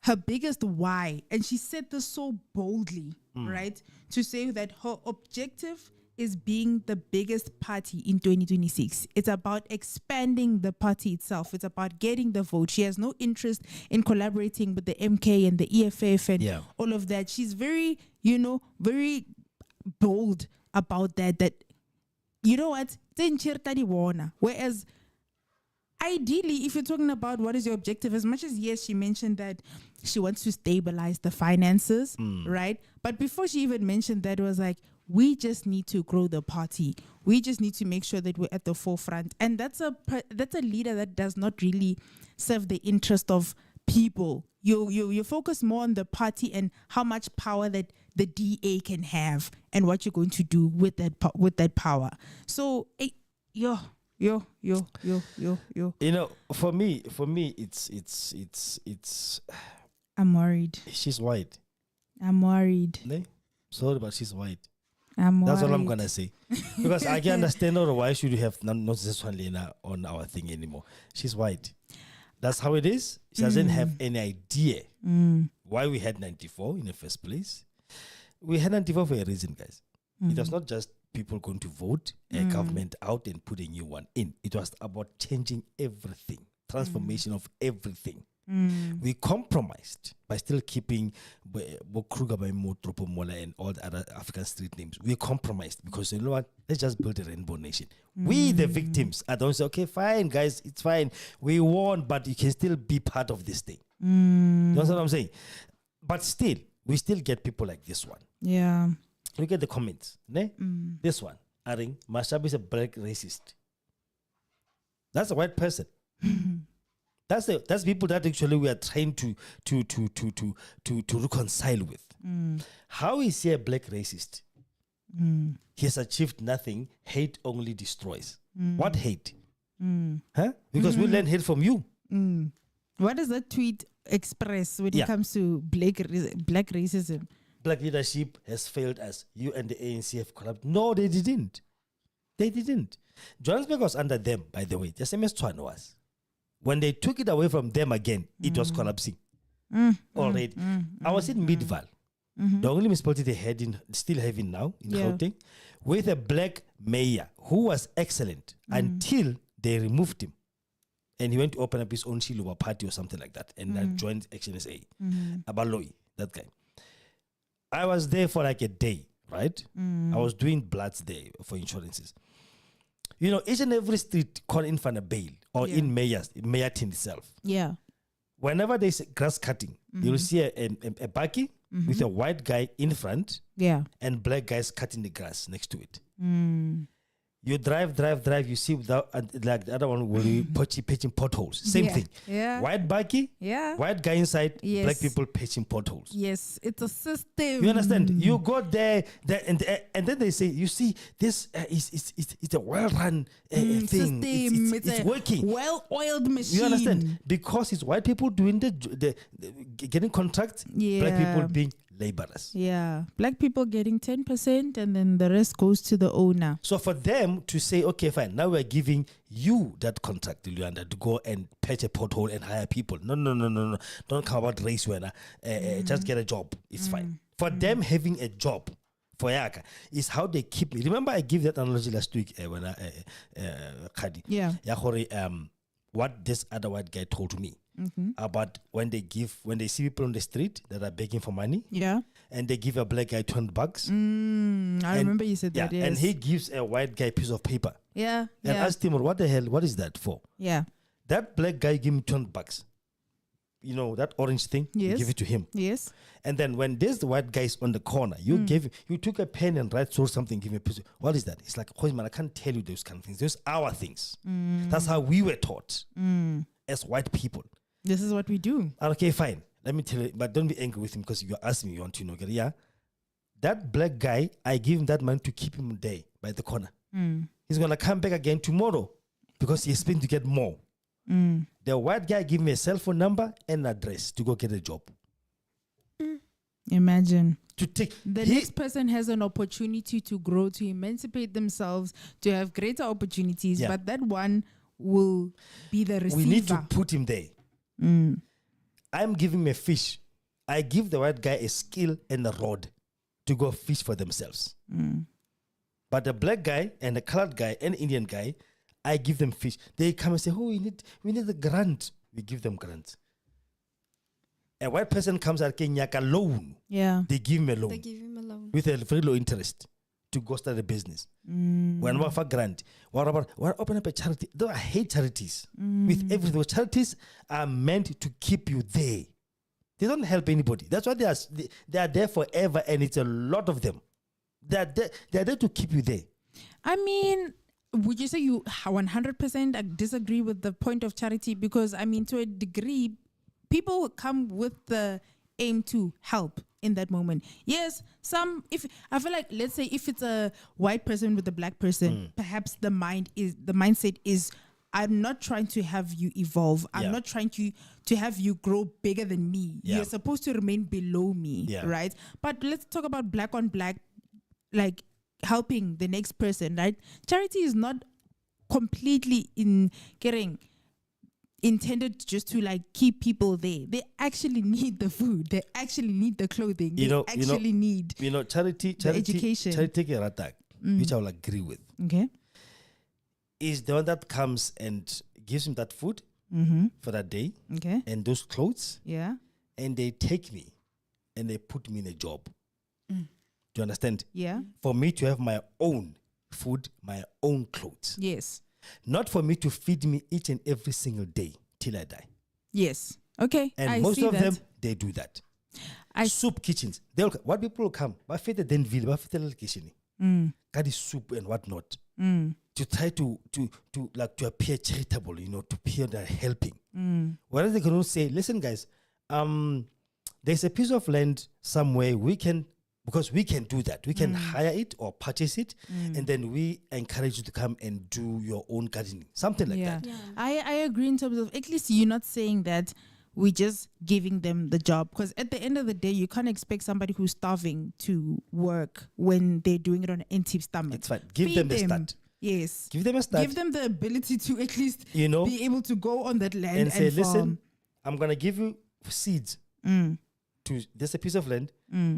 her biggest why, and she said this so boldly, right? To say that her objective is being the biggest party in 2026. It's about expanding the party itself. It's about getting the vote. She has no interest in collaborating with the MK and the EFF and all of that. She's very, very bold about that, you know what? Whereas ideally, if you're talking about what is your objective, as much as, yes, she mentioned that she wants to stabilize the finances, right? But before she even mentioned that, it was like, we just need to grow the party. We just need to make sure that we're at the forefront. And that's a leader that does not really serve the interest of people. You focus more on the party and how much power that the DA can have and what you're going to do with that power. So, yo. For me, it's. I'm worried. She's white. I'm worried. Nee? Sorry, but she's white. I'm That's worried. all I'm gonna say. Because I can understand why should you have not this one Lena on our thing anymore. She's white. That's how it is. She doesn't have any idea why we had 94 in the first place. We had 94 for a reason, guys. It was not just people going to vote a government out and put a new one in. It was about changing everything, transformation of everything. We compromised by still keeping Kruger and all the other African street names. We compromised because, you know what, let's just build a rainbow nation. We, the victims, are don't say, okay, fine, guys, it's fine. We won, but you can still be part of this thing. You know what I'm saying? But still, we still get people like this one. Yeah. Look at the comments. Ne? This one, Aring, Mashab is a black racist. That's a white person. That's people that actually we are trying to reconcile with. How is he a black racist? He has achieved nothing. Hate only destroys. What hate? Huh? Because we learn hate from you. What does that tweet express when it comes to black racism? Black leadership has failed us. You and the ANC have collapsed. No, they didn't. They didn't. Johannesburg was under them, by the way. The same as Tshwane was. When they took it away from them again, it was collapsing. Already. I was in Midval. The only municipality they had still having now in Gauteng, with a black mayor who was excellent until they removed him. And he went to open up his own Shiluba party or something like that. And I joined Action SA. Abaloi, that guy. I was there for like a day, right? I was doing bloods there for insurances. You know, each and every street called in front of bail or in Mayerton itself. Yeah. Whenever there's grass cutting, you'll see a bakkie with a white guy in front and black guys cutting the grass next to it. You drive, you see without, like the other one will be patching potholes. Same thing. Yeah. White bakkie, white guy inside, black people patching potholes. Yes, it's a system. You understand? You go there and then they say, you see, this it's a well-run thing. System. It's working. Well-oiled machine. You understand? Because it's white people doing the getting contracts, black people being laborers. Yeah. Black people getting 10% and then the rest goes to the owner. So for them to say, okay, fine, now we're giving you that contract, Luanda, to go and patch a pothole and hire people. No. Don't come about race when just get a job. It's fine. For them having a job for Yaka is how they keep me. Remember I gave that analogy last week when Khadi. Yeah. What this other white guy told me. About when they see people on the street that are begging for money, and they give a black guy $20. I remember you said that. Yes. And he gives a white guy a piece of paper. And asked him, "What the hell? What is that for?" Yeah, that black guy gave him $20. You know that orange thing? Yes. You give it to him. Yes. And then when there's the white guys on the corner, you took a pen and write something, give me a piece. What is that? It's like, oh man, I can't tell you those kind of things. Those are our things. That's how we were taught as white people. This is what we do. Okay, fine. Let me tell you, but don't be angry with him because you asked me, you want to know. Yeah, that black guy, I give him that money to keep him there by the corner. He's gonna come back again tomorrow because he's been to get more. The white guy give me a cell phone number and address to go get a job. Imagine. To take the next person has an opportunity to grow, to emancipate themselves, to have greater opportunities, but that one will be the receiver. We need to put him there. I'm giving him a fish. I give the white guy a skill and a rod to go fish for themselves. But a black guy and a colored guy and Indian guy, I give them fish. They come and say, "Oh, we need a grant." We give them grants. A white person comes at Kenyaka loan. Yeah. They give him a loan. They give him a loan. With a very low interest to go start a business. When we for grant, what open up a charity? Though I hate charities with everything. Charities are meant to keep you there. They don't help anybody. That's why they are there forever, and it's a lot of them. They are there to keep you there. I mean, would you say you 100% disagree with the point of charity? Because I mean, to a degree, people come with the aim to help in that moment. Yes, if I feel like, let's say if it's a white person with a black person, perhaps the mindset is, I'm not trying to have you evolve. I'm not trying to have you grow bigger than me. Yeah. You're supposed to remain below me, right? But let's talk about black on black, like helping the next person, right? Charity is not completely intended just to like keep people there. They actually need the food. They actually need the clothing. They actually need charity education. Charity which I will agree with. Okay. Is the one that comes and gives him that food for that day. Okay. And those clothes. Yeah. And they take me and they put me in a job. Do you understand? Yeah. For me to have my own food, my own clothes. Yes. Not for me to feed me each and every single day till I die. Yes. Okay. And I most see of that. them, they do that. Soup kitchens. What people will come, but feed the denville, but feed the kitchen. Got the soup and whatnot. To try to appear charitable, to appear they're helping. Whereas they can also say, listen guys, there's a piece of land somewhere because we can do that. We can hire it or purchase it, and then we encourage you to come and do your own gardening. Something like that. Yeah. I agree in terms of, at least you're not saying that we're just giving them the job, because at the end of the day, you can't expect somebody who's starving to work when they're doing it on an empty stomach. It's fine. Give them a start. Yes. Give them a start. Give them the ability to at least be able to go on that land and say, farm. listen, I'm going to give you seeds. There's a piece of land.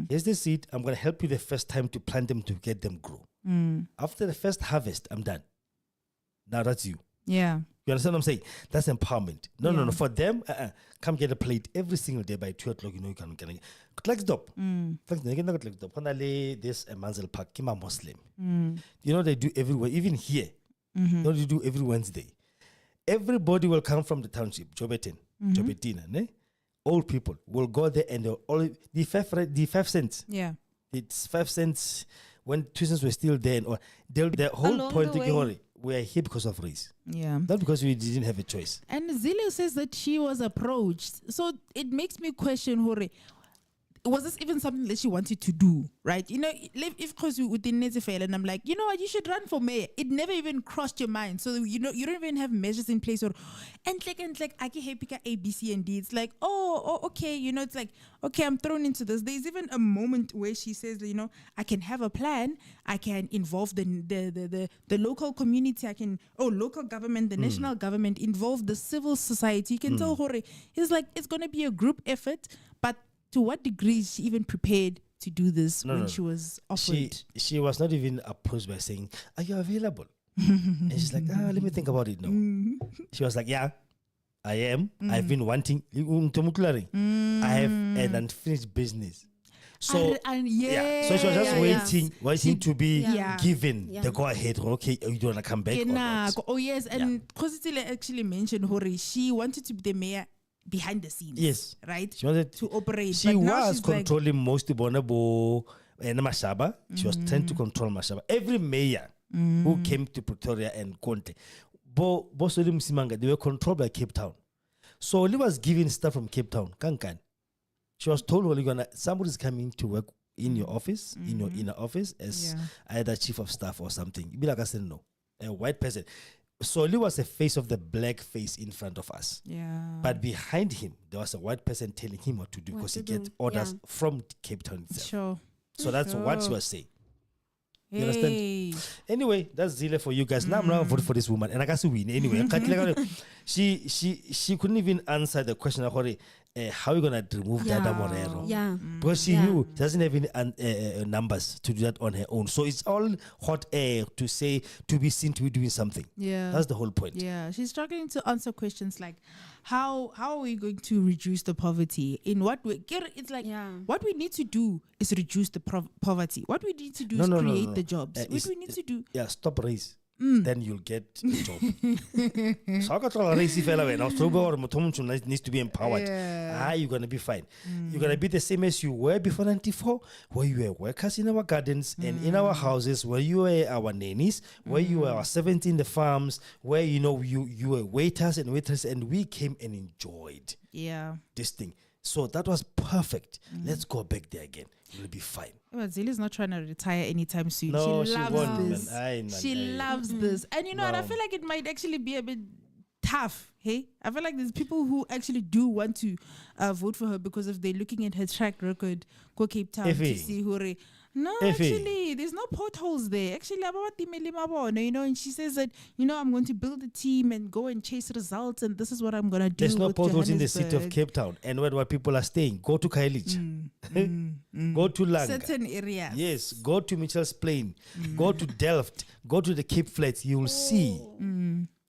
Here's the seed. I'm going to help you the first time to plant them to get them grow. After the first harvest, I'm done. Now that's you. Yeah. You understand what I'm saying? That's empowerment. No. For them, come get a plate every single day by 2 o'clock. You can stop. This a Manzel Park, Kima Muslim. They do everywhere, even here. They do every Wednesday. Everybody will come from the township, Jobetina, ne? Old people will go there and all the 5 cents. Yeah. It's 5 cents when 2 cents were still there. Or the whole Along point the of we are here because of race. Yeah. Not because we didn't have a choice. And Zille says that she was approached. So it makes me question, Hore, was this even something that she wanted to do, right? If because we didn't need to fail, and I'm like, you know what, you should run for mayor. It never even crossed your mind. So you don't even have measures in place, or and like I can pick A, B, C, and D. It's like, oh, okay, it's like, okay, I'm thrown into this. There's even a moment where she says, I can have a plan. I can involve the local community. I can local government, the national government, involve the civil society. You can tell Hore, it's like it's gonna be a group effort, but to what degree is she even prepared to do this when she was offered? She was not even approached by saying, are you available? And she's like, let me think about it now. She was like, yeah, I am. I've been wanting. I have an unfinished business. So, so she was just waiting to be given the go ahead. Okay, you don't want to come back or not? Oh, yes. And Kositile actually mentioned, Hori, she wanted to be the mayor behind the scenes. Yes. Right? She wanted to operate. She was controlling most of Bonabo and Mashaba. She was trying to control Mashaba. Every mayor who came to Pretoria and Conte, they were controlled by Cape Town. So Oli was given stuff from Cape Town. Kankan. She was told, somebody's coming to work in your office, in your inner office, as either chief of staff or something. You'd be like, I said, no. A white person. Soli was the face of the black face in front of us. Yeah. But behind him, there was a white person telling him what to do because he gets orders from Cape Town itself. Sure. So that's what she was saying. You understand? Anyway, that's Zille for you guys. Now I'm not voting for this woman, and I can't win anyway. She couldn't even answer the question. how are you gonna remove Dada Morero? Yeah. Because she knew she doesn't have any numbers to do that on her own. So it's all hot air to say, to be seen to be doing something. Yeah. That's the whole point. Yeah, she's struggling to answer questions like, how are we going to reduce the poverty? In what way? It's like, what we need to do is reduce the poverty. What we need to do is create the jobs. What we need to do... Yeah, stop race. Then you'll get a job. So I got all race fella when October needs to be empowered. You're gonna be fine. You're gonna be the same as you were before 94, where you were workers in our gardens and in our houses, where you were our nannies, where you were our servants in the farms, where you were waiters and waitresses, and we came and enjoyed this thing. So that was perfect. Let's go back there again. You'll be fine. But Zille is not trying to retire anytime soon. No, she loves won't, this. She loves this. And you know what? I feel like it might actually be a bit tough. Hey, I feel like there's people who actually do want to vote for her because if they're looking at her track record, go Cape Town to see who. No, actually, there's no potholes there. Actually, you know, and she says that, you know, I'm going to build a team and go and chase results, and this is what I'm going to do. There's no potholes in the city of Cape Town, and where people are staying. Go to Khayelitsha. Go to Langa. Certain areas. Yes, go to Mitchell's Plain. Go to Delft. Go to the Cape Flats. You'll see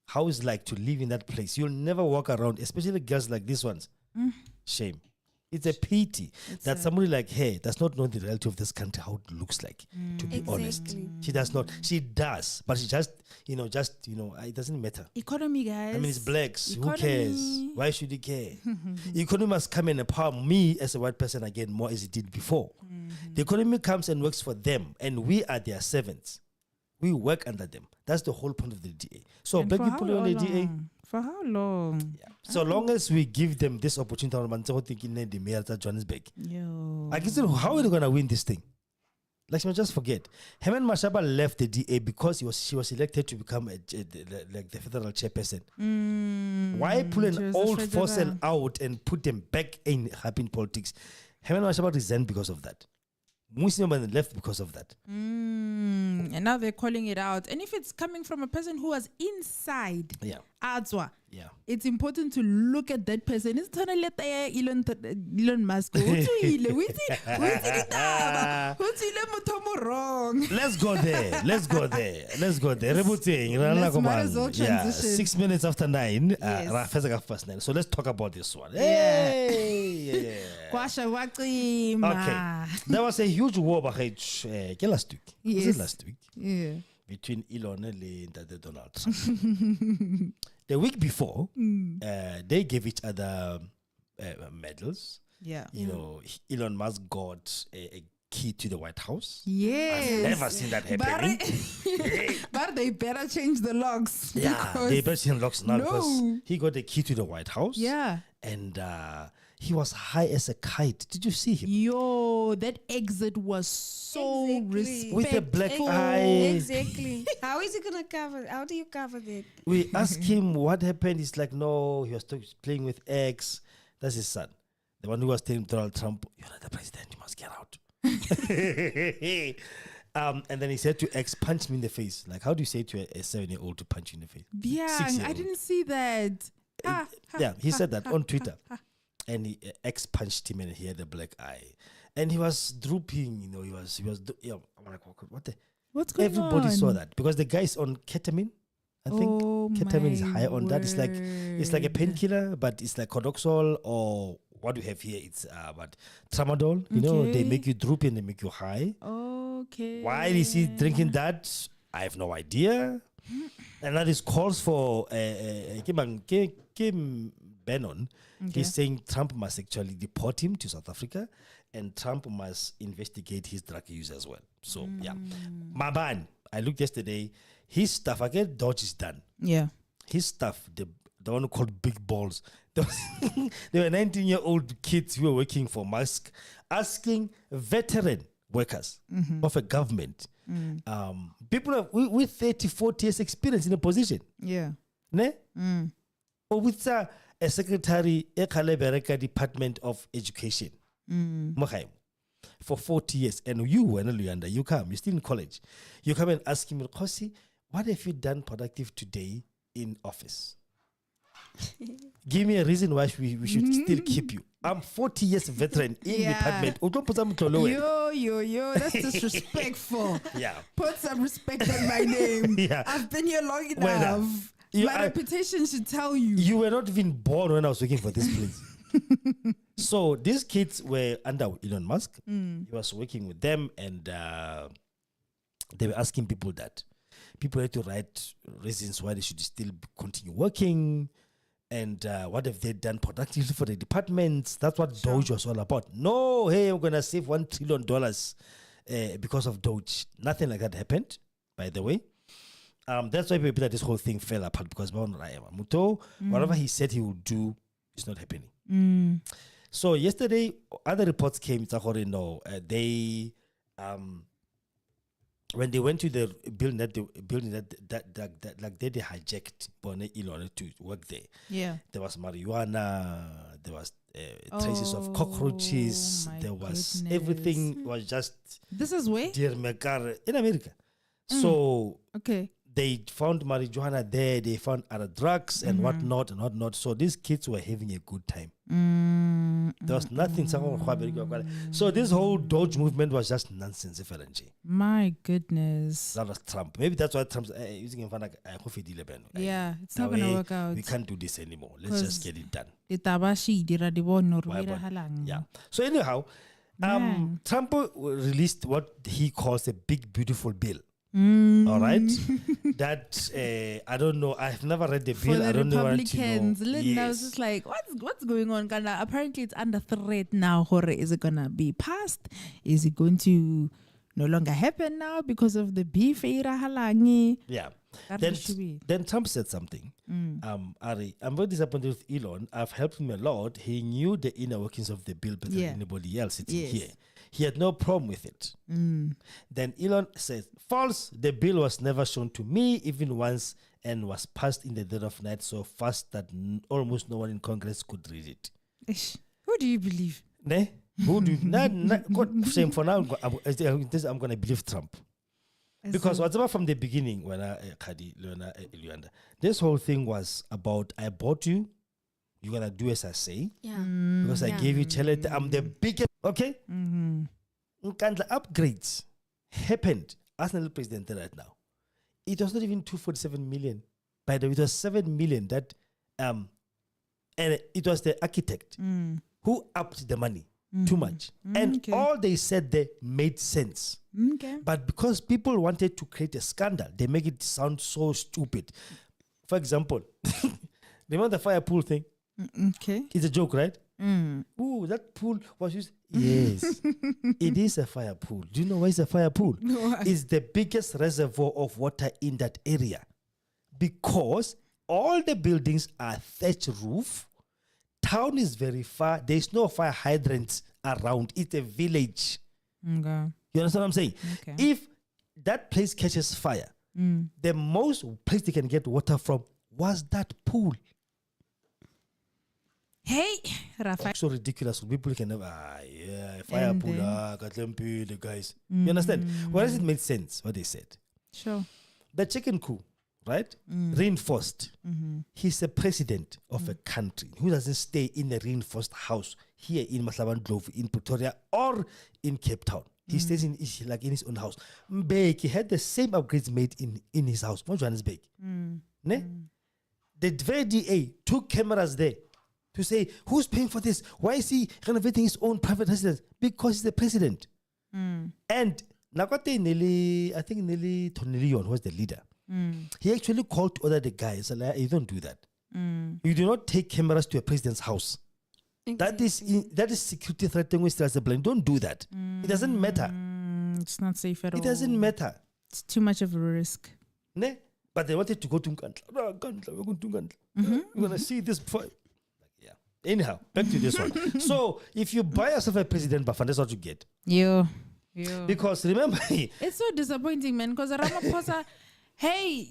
how it's like to live in that place. You'll never walk around, especially girls like these ones. Shame. It's a pity that somebody like her does not know the reality of this country, how it looks like, to be honest. She does not. She does, but she just, it doesn't matter. Economy, guys. I mean, it's blacks. Who cares? Why should he care? Economy must come and empower me as a white person again more as it did before. The economy comes and works for them, and we are their servants. We work under them. That's the whole point of the DA. So black people on the DA. For how long? Yeah. So long as we give them this opportunity, the mayor of Johannesburg. I guess how are they gonna win this thing? Like, just forget. Helen Mashaba left the DA because she was elected to become the federal chairperson. Why pull an old fossil out and put them back in happy politics? Helen Mashaba resigned because of that. Muslim left because of that. And now they're calling it out. And if it's coming from a person who was inside Adzwa, it's important to look at that person. It's trying to let Elon Musk wrong. Let's go there. Let's might as well transition. 6 minutes after 9. So let's talk about this one. Hey! Okay. There was a huge war last week. Was it last week? Yeah. Between Elon and Donald Trump. The week before, they gave each other medals. Yeah. You know, Elon Musk got a key to the White House. Yes. I've never seen that happening. But they better change the locks. Yeah, they better change the locks now because he got the key to the White House. Yeah. And he was high as a kite. Did you see him? Yo, that exit was so respectful. With a black eye. Exactly. How is he going to cover? How do you cover that? We asked him what happened. He's like, no, he was playing with X. That's his son. The one who was telling Donald Trump, you're not the president, you must get out. And then he said to X, punch me in the face. Like, how do you say to a 7-year-old to punch you in the face? Yeah, I didn't see that. He said that on Twitter. And X punched him and he had a black eye. And he was drooping, he was I'm like, what's going on? Everybody saw that because the guy's on ketamine. I think ketamine is high on that. It's like a painkiller, but it's like Codoxol or what we have here. It's tramadol. They make you droopy and they make you high. Okay. Why is he drinking that? I have no idea. And that is calls for Kim Bannon. He's saying Trump must actually deport him to South Africa and Trump must investigate his drug use as well. So, Maban, I looked yesterday, his stuff, again, Dodge is done. Yeah. His stuff, the one called Big Balls, there were 19-year-old kids who were working for Musk asking veteran workers of a government, people with 30, 40 years experience in a position. Yeah. Or with a secretary at Department of Education for 40 years. And you come, you're still in college. You come and ask him, Kosi, what have you done productive today in office? Give me a reason why we should still keep you. I'm 40 years veteran in department. Yo, that's disrespectful. Yeah. Put some respect on my name. Yeah. I've been here long enough. My reputation should tell you. You were not even born when I was working for this place. So these kids were under Elon Musk. He was working with them, and they were asking people that people had to write reasons why they should still continue working. And what have they done productively for the departments? That's what Doge was all about. No, hey, I'm going to save $1 trillion because of Doge. Nothing like that happened, by the way. That's why people that this whole thing fell apart, because whatever he said he would do is not happening. So yesterday, other reports came. They when they went to the building that they hijacked Elon to work there. Yeah, there was marijuana, there was traces of cockroaches, there was everything was just. This is where? Dear Mekar in America. So okay, they found marijuana there, they found other drugs and whatnot. So these kids were having a good time. There was nothing. So this whole Doge movement was just nonsense. My goodness. That was Trump. Maybe that's why Trump's using him. Yeah, it's not gonna work out. We can't do this anymore. Let's just get it done. Yeah. So anyhow, Trump released what he calls a big beautiful bill. All right, that I don't know. I've never read the bill. For I don't know. Republicans, I was just like, what's going on? Apparently, it's under threat now. Is it gonna be passed? Is it going to no longer happen now because of the beef? Yeah. Then Trump said something. Ari, I'm very disappointed with Elon. I've helped him a lot. He knew the inner workings of the bill better than anybody else sitting here. He had no problem with it. Then Elon says, false, the bill was never shown to me even once and was passed in the dead of night so fast that almost no one in Congress could read it. Who do you believe? Who do you? Shame for now, I'm going to believe Trump. Because whatever from the beginning, when this whole thing was about, I bought you, you're going to do as I say. Yeah. Because I gave you charity. I'm the biggest. Okay? The upgrades happened. Arsenal president right now. It was not even 247 million. By the way, it was 7 million that, and it was the architect who upped the money too much. And all they said there made sense. But because people wanted to create a scandal, they make it sound so stupid. For example, remember the fire pool thing? It's a joke, right? Ooh, that pool was used. Yes, it is a fire pool. Do you know why it's a fire pool? No, it's the biggest reservoir of water in that area because all the buildings are thatch roof. Town is very far. There's no fire hydrants around. It's a village. Okay. You understand what I'm saying? Okay. If that place catches fire, the most place they can get water from was that pool. Hey, Rafa. So ridiculous. People can never, fire pool, the guys. You understand? Whereas it made sense what they said. Sure. The chicken coup, right? Reinforced. He's the president of a country who doesn't stay in a reinforced house here in Mahlabandlovu, in Pretoria, or in Cape Town. He stays in his own house. Mbeki, he had the same upgrades made in his house, not Johannesburg. Ne? The very DA took cameras there to say, who's paying for this? Why is he renovating his own private residence? Because he's the president. And Nakote Nelly, I think Nelly Tonelion was the leader. He actually called to order the guys, like, you don't do that. You do not take cameras to a president's house. Exactly. That is security threatening with the blame. Don't do that. It doesn't matter. It's not safe at all. It doesn't matter. It's too much of a risk. Ne? But they wanted to go to Nkandla. We're going to Nkandla. We're going to see this before. Yeah. Anyhow, back to this one. So, if you buy yourself a president, Bafan, that's what you get. Yeah. Because remember, it's so disappointing, man. Because Ramaphosa, hey,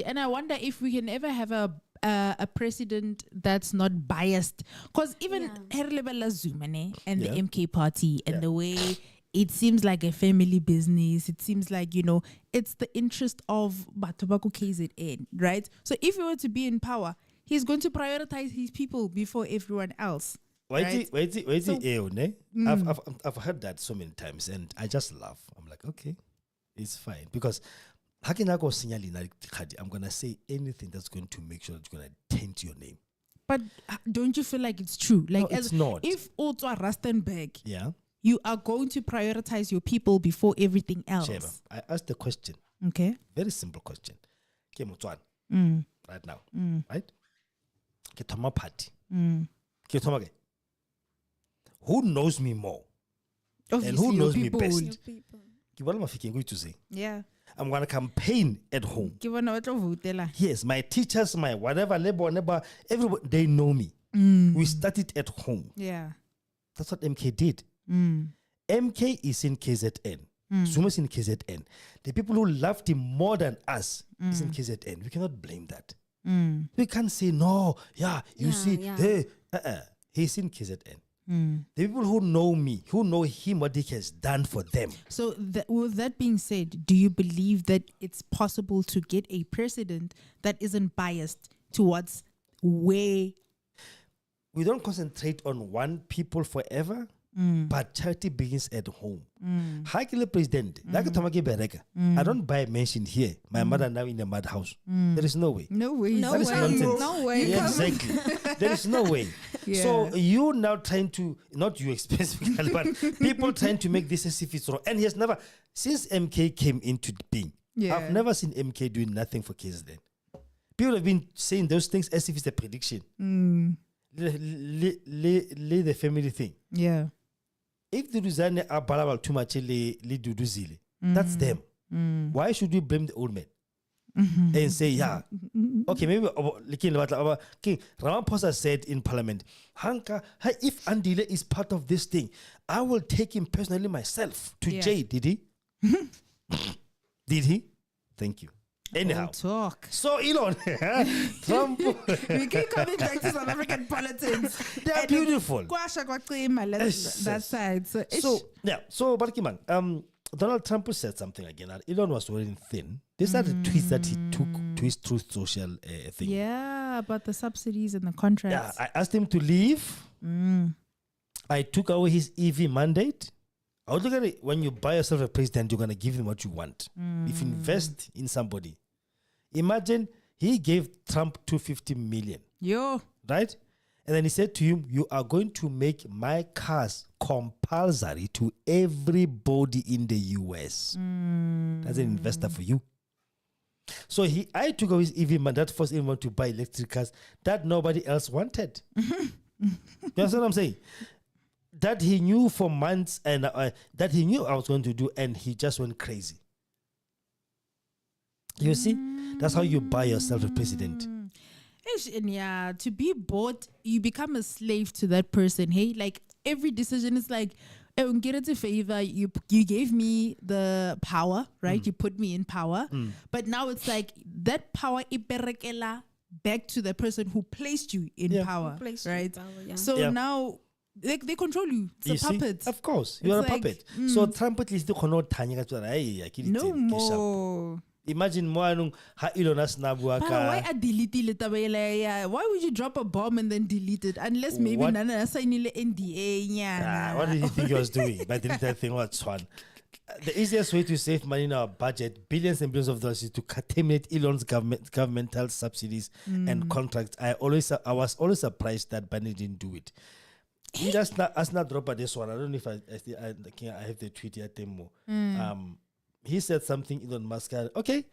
and I wonder if we can ever have a president that's not biased. Because even Herlebela Zumane and the MK party and the way it seems like a family business. It seems like, you know, it's the interest of Batobako KZN, right? So if he were to be in power, he's going to prioritize his people before everyone else. Right? I've heard that so many times, and I just laugh. I'm like, okay, it's fine. Because I'm going to say anything that's going to make sure that you're going to taint your name. But don't you feel like it's true? Like, no, it's not. If Otto Rustenberg, yeah, you are going to prioritize your people before everything else. Sheba, I asked the question. Okay. Very simple question. Right now. Right? Ketoma party. Ketoma. Who knows me more? Obviously, and who knows me people. best? Yeah. I'm going to campaign at home. Yes, my teachers, my whatever, everybody, they know me. We started at home. Yeah. That's what MK did. MK is in KZN. Suma's in KZN. The people who loved him more than us is in KZN. We cannot blame that. We can't say, no, hey, he's in KZN. The people who know me, who know him, what he has done for them. So with that being said, do you believe that it's possible to get a president that isn't biased towards where? We don't concentrate on one people forever, but charity begins at home. Hakile president, I don't buy a mansion here. My mother now in a mad house. There is no way. No way. No way. No way. Yeah, exactly. There is no way. Yeah. So you now trying to, not you specifically, but people trying to make this as if it's wrong. And he has never, since MK came into being, I've never seen MK doing nothing for KZN. People have been saying those things as if it's a prediction. Lay the family thing. Yeah. If the Ruzane are balabal too much, zille, that's them. Why should we blame the old man? And say, yeah, okay, maybe King Ramaphosa said in Parliament, Hanka, if Andile is part of this thing, I will take him personally myself to jail. Did he? Did he? Thank you. Anyhow, talk. So Elon, Trump, we keep coming back to South African politics. They are beautiful. That side. So Barkiman, Donald Trump said something again. Elon was wearing thin. These are the tweets that he took to his Truth Social thing. Yeah, about the subsidies and the contracts. Yeah, I asked him to leave. I took away his EV mandate. I was looking at it, when you buy yourself a president, you're going to give him what you want. If you invest in somebody. Imagine he gave Trump $250 million. Right? And then he said to him, you are going to make my cars compulsory to everybody in the US. That's an investor for you. So I took away his EV man that forced everyone to buy electric cars that nobody else wanted. You understand what I'm saying? That he knew for months and that he knew I was going to do, and he just went crazy. You see? That's how you buy yourself a president. And yeah, to be bought, you become a slave to that person. Hey, like every decision is like, get it a favor. You gave me the power, right? You put me in power. But now it's like that power iperekela back to the person who placed you in power, right? So now they control you. It's a puppet. Of course, you're a puppet. So Trump at least no more. Imagine Moanung ha Ilonas Nabuaka. Why are delete? Why would you drop a bomb and then delete it? Unless maybe Nana signed NDA. What did you think he was doing by deleting that thing? What's fun? The easiest way to save money in our budget, billions and billions of dollars, is to terminate Elon's governmental subsidies and contracts. I was always surprised that Biden didn't do it. He just not drop this one. I don't know if I have the tweet yet more. He said something, Elon Musk. Okay,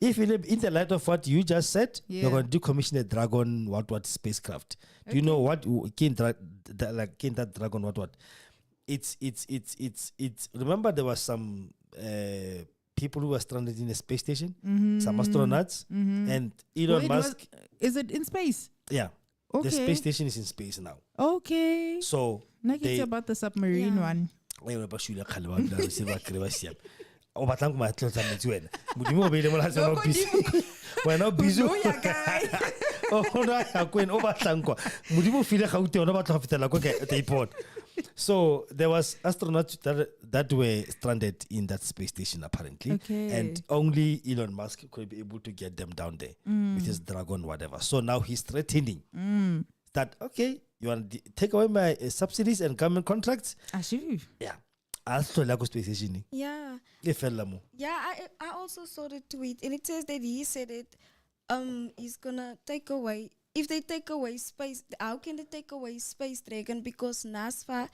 if you live in the light of what you just said, you're going to decommission a Dragon what spacecraft. Do you know what that Dragon what? It's remember there was some people who were stranded in a space station, some astronauts, and Elon Musk. Is it in space? Yeah. Okay. The space station is in space now. Okay. So it's about the submarine one. O batlang go matlo tsa metsi wena modimo o beile mola tsena o busy wena o busy o na ya kwena o batlang kwa modimo file gaute ona batla go fetela kwa ke airport So there was astronauts that were stranded in that space station apparently, Okay. and only Elon Musk could be able to get them down there with his dragon, whatever. So now he's threatening that you want to take away my subsidies and government contracts? Ashu. Yeah, I'll throw like a space station. Yeah. I also saw the tweet, and it says that he said it. He's gonna take away. If they take away space, how can they take away space dragon? Because NASA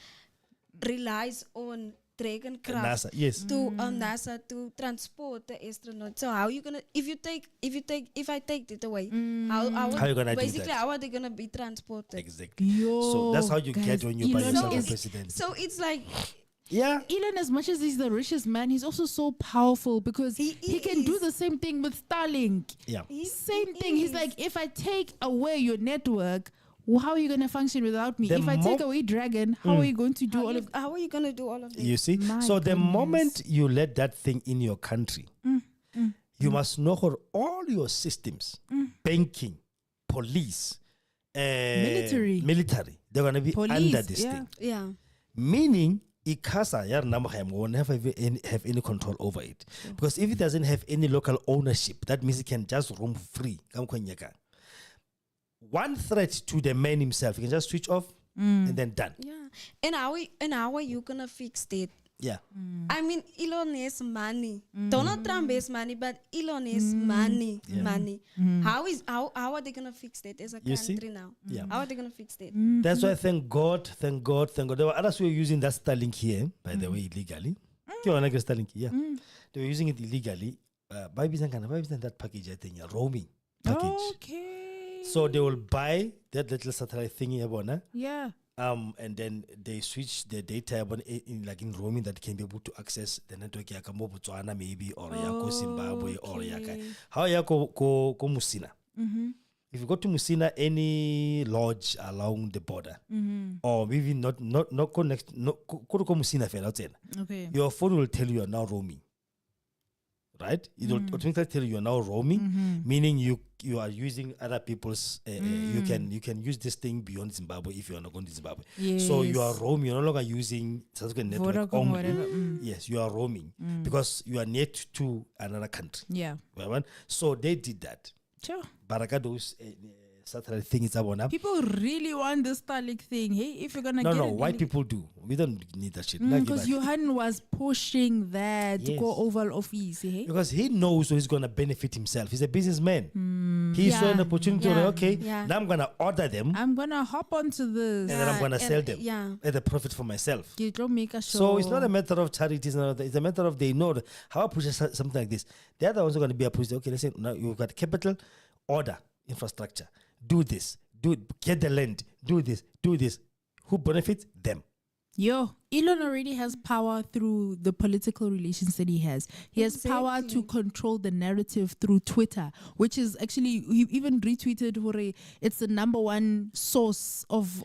relies on dragon craft NASA, yes. to NASA to transport the astronauts. So how you gonna if I take it away, how you gonna do basically that? how are they gonna be transported? Exactly. Yo, So that's how you guys, get when you buy Elon yourself a is- president. So it's like Yeah. Elon, as much as he's the richest man, he's also so powerful because He he can do is. the same thing with Starlink. Yeah. Same thing. He's is. like, if I take away your network, how are you going to function without me? The If I take away Dragon, how are you going to do all of how are you gonna do all of this? You see? My So the goodness. moment you let that thing in your country, you must know how all your systems, banking, police, Military. they're going to be Police, under this yeah. thing. Yeah. Meaning, ICASA won't have any control over it. Because if it doesn't have any local ownership, that means it can just roam free. One threat to the man himself, he can just switch off and then done. Yeah. And how are you gonna fix that? Yeah. I mean, Elon has money. Donald Trump has money, but Elon has money. Money. How are they gonna fix that as a You see? country now? Yeah. How are they gonna fix that? That's why thank God. There were others who were using that Starlink here, by the way, illegally. Starlink, yeah. They were using it illegally. By that package, I think, roaming package. Okay. So they will buy that little satellite thingy, Yeah. and then they switch the data in roaming that can be able to access the network yaka mo Botswana maybe or yako Zimbabwe or yaka. How yako ko Musina? If you go to Musina, any lodge along the border, or maybe not connect, go to Musina fela tsena. Okay. Your phone will tell you are now roaming. Right? It will automatically tell you are now roaming, meaning you are using other people's. You can use this thing beyond Zimbabwe if you are not going to Zimbabwe. So you are roaming. You're no longer using Southern network Vodacom, only. whatever. Yes, you are roaming because you are near to another country. Yeah. Right? So they did that. Sure. Baraka those satellite thing is up. People really want the Starlink thing. Hey, if you're gonna get it, White people do. We don't need that shit. because Johan was pushing that to Yes. go Oval Office. Hey? Because he knows he's going to benefit himself. He's a businessman. He saw an Yeah. opportunity. Yeah. Okay, Yeah. now I'm going to order them I'm gonna hop onto this. and then I'm going to and- sell them yeah. at a profit for myself. You don't make a show. So it's not a matter of charity. It's a matter of they know how I push something like this. The other ones are going to be approached. Okay, let's say now you've got capital, order, infrastructure. Do this. Get the land. Do this. Who benefits? Them. Elon already has power through the political relations that he has. He has power to Exactly. control the narrative through Twitter, which is actually, he even retweeted Hore, it's the number one source of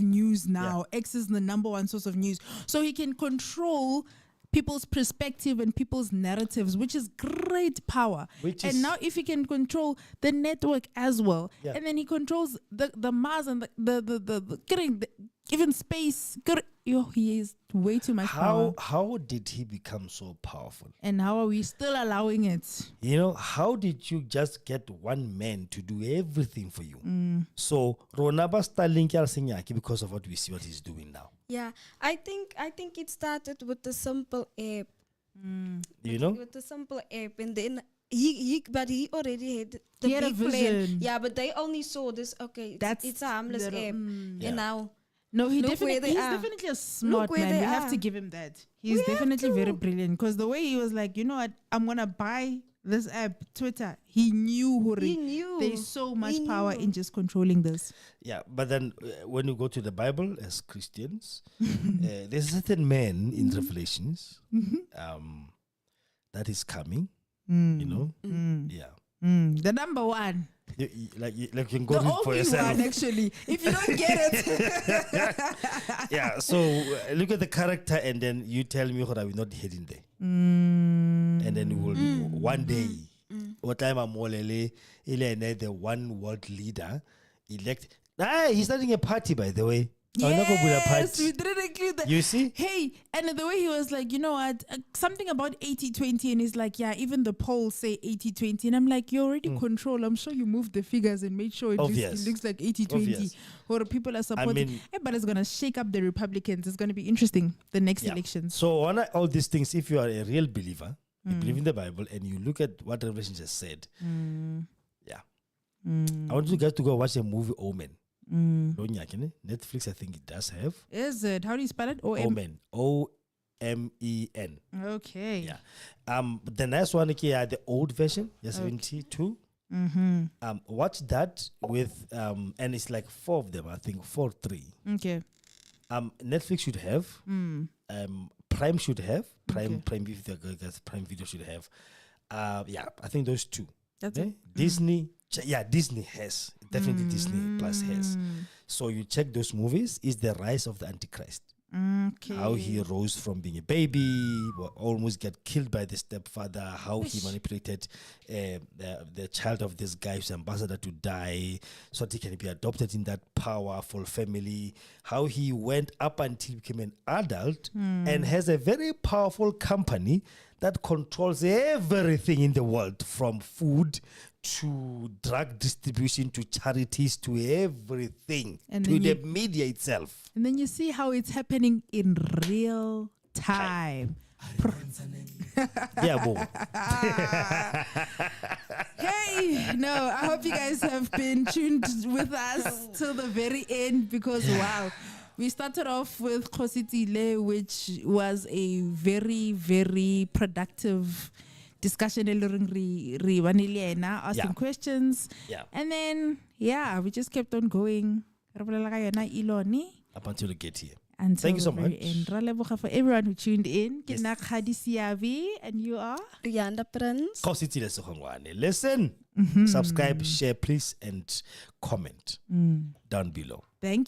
news now. X is the number one source of news. So he can control people's perspective and people's narratives, which is great power. And now if he can control the network as well, and then he controls the Mars and the even space, he is way too much power. How did he become so powerful? And how are we still allowing it? How did you just get one man to do everything for you? So Ronaba Starlink because of what we see what he's doing now. Yeah, I think it started with the simple app. With the simple app, and then he already had the He had a big plan. vision. Yeah, but they only saw this. Okay, it's a harmless app, and now. No, he's Look where they definitely are. definitely a smart where man. they We have to are. give him that. He's definitely very brilliant because the way he was like, you know what, I'm gonna buy this app, Twitter. He knew. He knew. There's so much He power knew. in just controlling this. Yeah, but then when you go to the Bible as Christians, there's a certain man in Revelations that is coming. Yeah. The number one. You can go The read for only yourself. one, actually. If you don't get it. Yeah, so look at the character and then you tell me what I will not heading there. And then we will one day, what time I'm the one world leader elect. He's starting a party, by the way. Yes, we didn't include that. You see? Hey, and the way he was like, you know what, something about 80-20, and he's like, yeah, even the polls say 80-20, and I'm like, you already control. I'm sure you moved the figures and made sure it looks like 80-20, or people are supporting. But it's gonna shake up the Republicans. It's gonna be interesting the next elections. So on all these things, if you are a real believer, you believe in the Bible, and you look at what Revelation just said, I want you guys to go watch a movie, Omen. Netflix, I think it does have. Is it? How do you spell it? Omen. O-M-E-N. Okay. Yeah. The next one, the old version, 72. Watch that with and it's like 4 of them, I think 4-3. Okay. Netflix should have. Prime should have. Prime Video should have. I think those 2. That's it. Disney. Disney has. Definitely Disney Plus has. So you check those movies. Is the rise of the Antichrist. Okay. How he rose from being a baby, almost get killed by the stepfather, how he manipulated the child of this guy's ambassador to die so that he can be adopted in that powerful family, how he went up until he became an adult and has a very powerful company that controls everything in the world, from food to drug distribution to charities to everything, and to the media itself. And then you see how it's happening in real time. Hey, no, I hope you guys have been tuned with us till the very end, because wow. We started off with Khositile, which was a very, very productive discussion, asking questions. And then, we just kept on going. Up until you get here. Thank you so much. For everyone who tuned in. And you are? Rianda Prince. Listen, subscribe, share, please, and comment down below. Thank you.